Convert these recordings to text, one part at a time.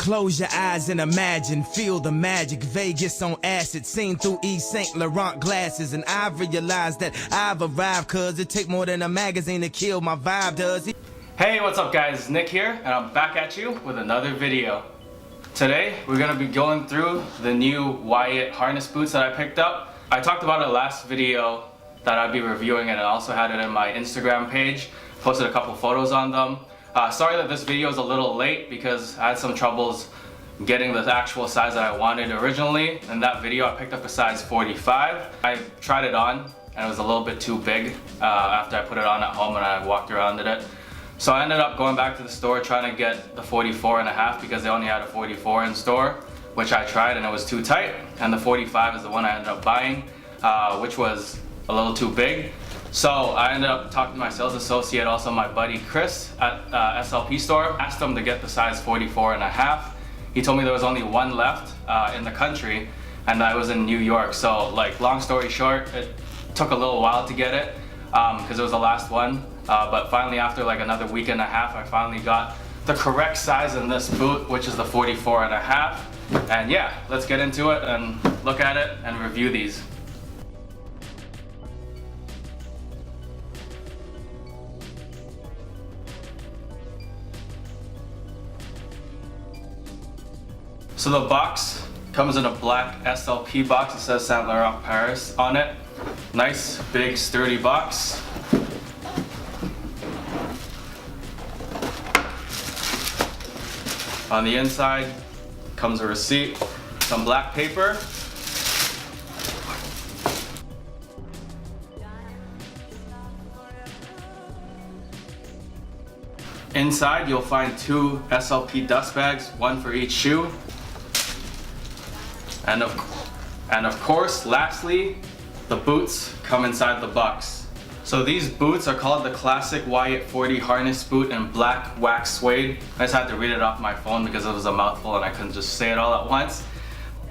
Close your eyes and imagine, feel the magic. Vegas on acid, seen through East St. Laurent glasses. And I've realized that I've arrived, cause it take more than a magazine to kill my vibe, does it? Hey, what's up guys? Nick here, and I'm back at you with another video. Today, we're gonna be going through the new Wyatt harness boots that I picked up. I talked about it last video that I'd be reviewing, and I also had it in my Instagram page. Posted a couple photos on them. Sorry that this video is a little late because I had some troubles getting the actual size that I wanted originally. In that video, I picked up a size 45. I tried it on and it was a little bit too big after I put it on at home and I walked around in it. So I ended up going back to the store trying to get the 44.5 because they only had a 44 in store, which I tried and it was too tight. And the 45 is the one I ended up buying, which was a little too big. So I ended up talking to my sales associate, also my buddy Chris at SLP store. Asked him to get the size 44.5. He told me there was only one left in the country, and I was in New York. So like, long story short, it took a little while to get it because it was the last one. But finally, after like another week and a half, I finally got the correct size in this boot, which is the 44.5. And yeah, let's get into it and look at it and review these. So the box comes in a black SLP box. It says Saint Laurent Paris on it. Nice, big, sturdy box. On the inside comes a receipt, some black paper. Inside you'll find two SLP dust bags, one for each shoe. And of course, lastly, the boots come inside the box. So these boots are called the Classic Wyatt 40 Harness Boot in black wax suede. I just had to read it off my phone because it was a mouthful and I couldn't just say it all at once.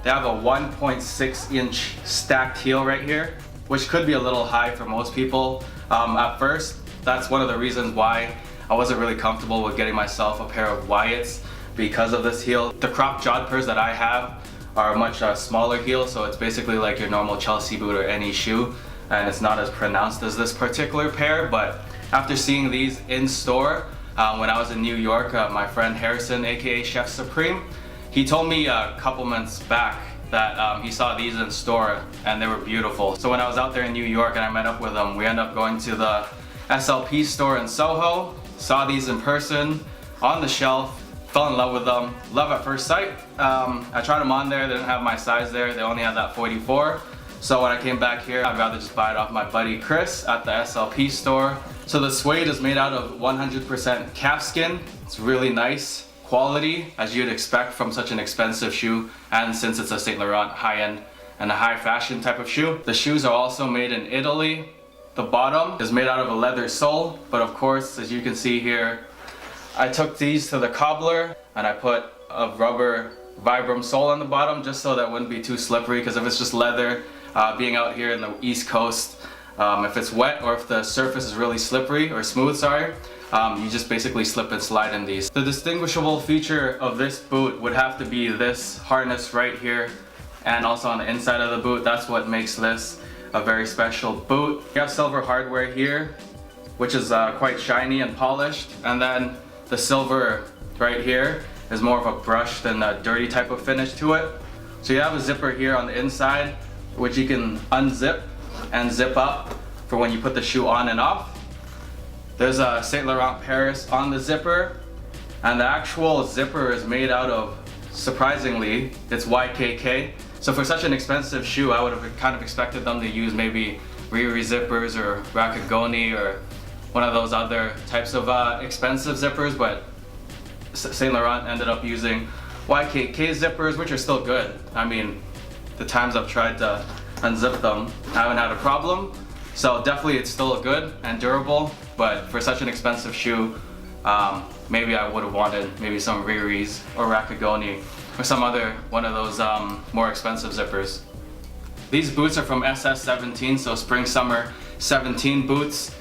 They have a 1.6 inch stacked heel right here, which could be a little high for most people. At first, that's one of the reasons why I wasn't really comfortable with getting myself a pair of Wyatts because of this heel. The crop jodhpurs that I have are a much smaller heel, so it's basically like your normal Chelsea boot or any shoe, and it's not as pronounced as this particular pair. But after seeing these in store when I was in New York, my friend Harrison, aka Chef Supreme, he told me a couple months back that he saw these in store and they were beautiful. So when I was out there in New York and I met up with him, we ended up going to the SLP store in Soho, saw these in person on the shelf, fell in love with them, love at first sight. I tried them on there, they didn't have my size there, they only had that 44. So when I came back here, I'd rather just buy it off my buddy Chris at the SLP store. So the suede is made out of 100% calfskin. It's really nice quality, as you'd expect from such an expensive shoe, and since it's a Saint Laurent high-end and a high fashion type of shoe. The shoes are also made in Italy. The bottom is made out of a leather sole, but of course, as you can see here, I took these to the cobbler and I put a rubber Vibram sole on the bottom just so that it wouldn't be too slippery, because if it's just leather, being out here in the East Coast, if it's wet or if the surface is really slippery or smooth, you just basically slip and slide in these. The distinguishable feature of this boot would have to be this harness right here, and also on the inside of the boot. That's what makes this a very special boot. You have silver hardware here, which is quite shiny and polished, and then the silver right here is more of a brushed and a dirty type of finish to it. So you have a zipper here on the inside, which you can unzip and zip up for when you put the shoe on and off. There's a Saint Laurent Paris on the zipper, and the actual zipper is made out of, surprisingly, it's YKK. So for such an expensive shoe, I would have kind of expected them to use maybe Riri zippers or Rakagoni or one of those other types of expensive zippers, but Saint Laurent ended up using YKK zippers, which are still good. I mean, the times I've tried to unzip them, I haven't had a problem. So definitely it's still good and durable, but for such an expensive shoe, maybe I would have wanted maybe some Riri's or Rakagoni or some other one of those more expensive zippers. These boots are from SS17, so spring summer 17 boots.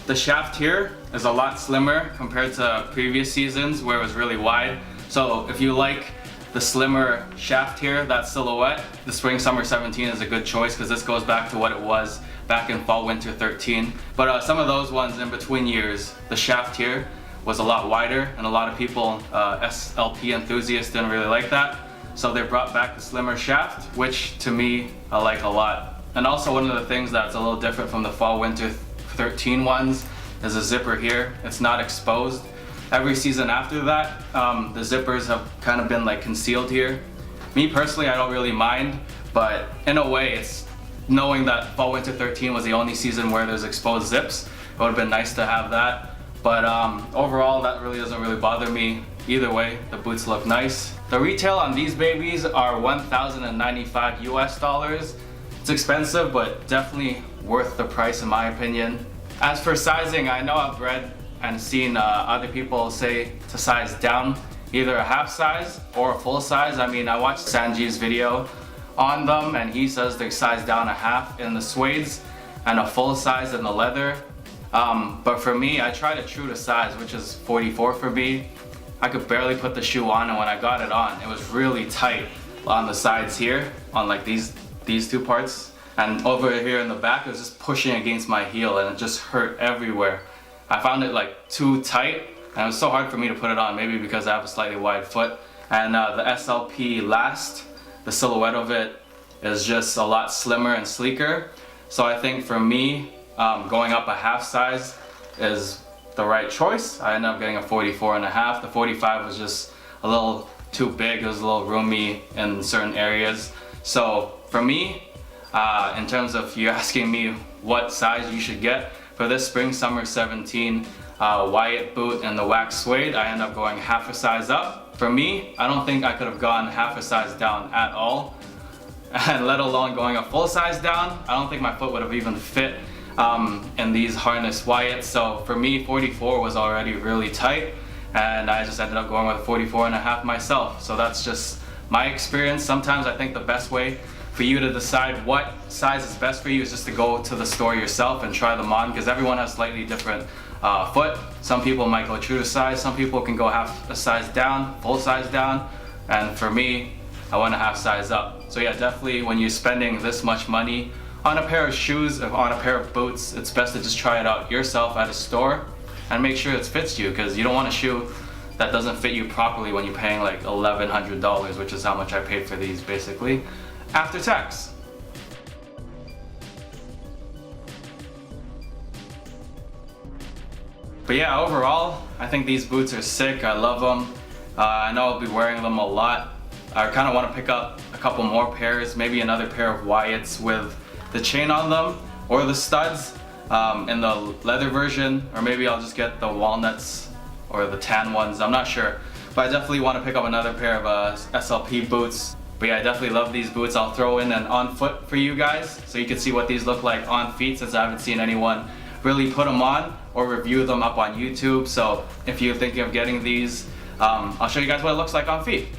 The shaft here is a lot slimmer compared to previous seasons where it was really wide. So if you like the slimmer shaft here, that silhouette, the Spring Summer 17 is a good choice because this goes back to what it was back in Fall Winter 13. But some of those ones in between years, the shaft here was a lot wider, and a lot of people, SLP enthusiasts, didn't really like that. So they brought back the slimmer shaft, which to me, I like a lot. And also one of the things that's a little different from the Fall Winter 13 ones is the zipper here. It's not exposed. Every season after that, the zippers have kind of been like concealed here. Me personally, I don't really mind, but in a way, it's knowing that Fall Winter 13 was the only season where there's exposed zips. It would have been nice to have that. But overall, that really doesn't really bother me. Either way, the boots look nice. The retail on these babies are $1,095 US. It's expensive, but definitely worth the price in my opinion. As for sizing, I know I've read and seen other people say to size down, either a half size or a full size. I mean, I watched Sanjeev's video on them and he says they size down a half in the suedes and a full size in the leather. But for me, I tried a true to size, which is 44 for me. I could barely put the shoe on, and when I got it on, it was really tight on the sides here, on like these two parts. And over here in the back, it was just pushing against my heel and it just hurt everywhere. I found it like too tight and it was so hard for me to put it on, maybe because I have a slightly wide foot. And the SLP Last, the silhouette of it is just a lot slimmer and sleeker. So I think for me, going up a half size is the right choice. I ended up getting a 44.5. The 45 was just a little too big. It was a little roomy in certain areas. So for me, in terms of you asking me what size you should get, for this Spring Summer 17 Wyatt boot and the wax suede, I end up going half a size up. For me, I don't think I could have gone half a size down at all, and let alone going a full size down. I don't think my foot would have even fit in these harness Wyatts. So for me, 44 was already really tight, and I just ended up going with a 44.5 myself. So that's just my experience. Sometimes I think the best way for you to decide what size is best for you is just to go to the store yourself and try them on, because everyone has slightly different foot. Some people might go true to size, some people can go half a size down, full size down, and for me, I went a half size up. So yeah, definitely when you're spending this much money on a pair of shoes, on a pair of boots, it's best to just try it out yourself at a store and make sure it fits you, because you don't want a shoe that doesn't fit you properly when you're paying like $1,100, which is how much I paid for these basically, after tax. But yeah, overall, I think these boots are sick. I love them. I know I'll be wearing them a lot. I kind of want to pick up a couple more pairs, maybe another pair of Wyatts with the chain on them, or the studs in the leather version, or maybe I'll just get the walnuts or the tan ones, I'm not sure. But I definitely want to pick up another pair of SLP boots. But yeah, I definitely love these boots. I'll throw in an on foot for you guys so you can see what these look like on feet, since I haven't seen anyone really put them on or review them up on YouTube. So if you're thinking of getting these, I'll show you guys what it looks like on feet.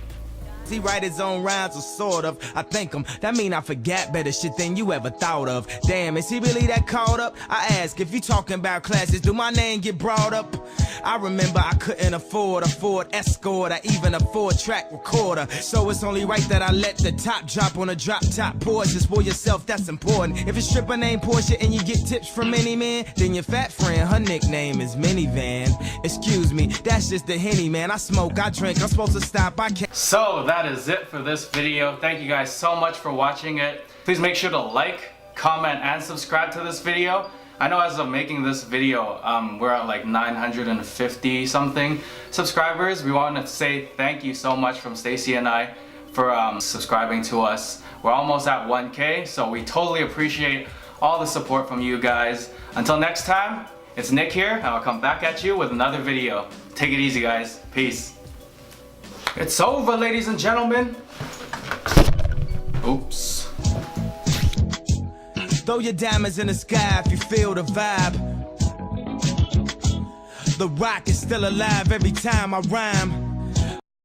He write his own rhymes, or sort of. I thank him. That mean I forgot better shit than you ever thought of. Damn, is he really that caught up? I ask, if you talking about classes, do my name get brought up? I remember I couldn't afford a Ford Escort or even a 4-track recorder. So it's only right that I let the top drop on a drop top Porsche. Just for yourself, that's important. If it's stripper named Portia and you get tips from any man, then your fat friend, her nickname is Minivan. Excuse me, that's just the Henny, man. I smoke, I drink, I'm supposed to stop, I can't. So that is it for this video. Thank you guys so much for watching it. Please make sure to like, comment, and subscribe to this video. I know as of making this video, we're at like 950 something subscribers. We want to say thank you so much from Stacy and I for subscribing to us. We're almost at 1K, so we totally appreciate all the support from you guys. Until next time, it's Nick here, and I'll come back at you with another video. Take it easy, guys. Peace. It's over, ladies and gentlemen. Oops. Throw your diamonds in the sky if you feel the vibe. The rock is still alive every time I rhyme.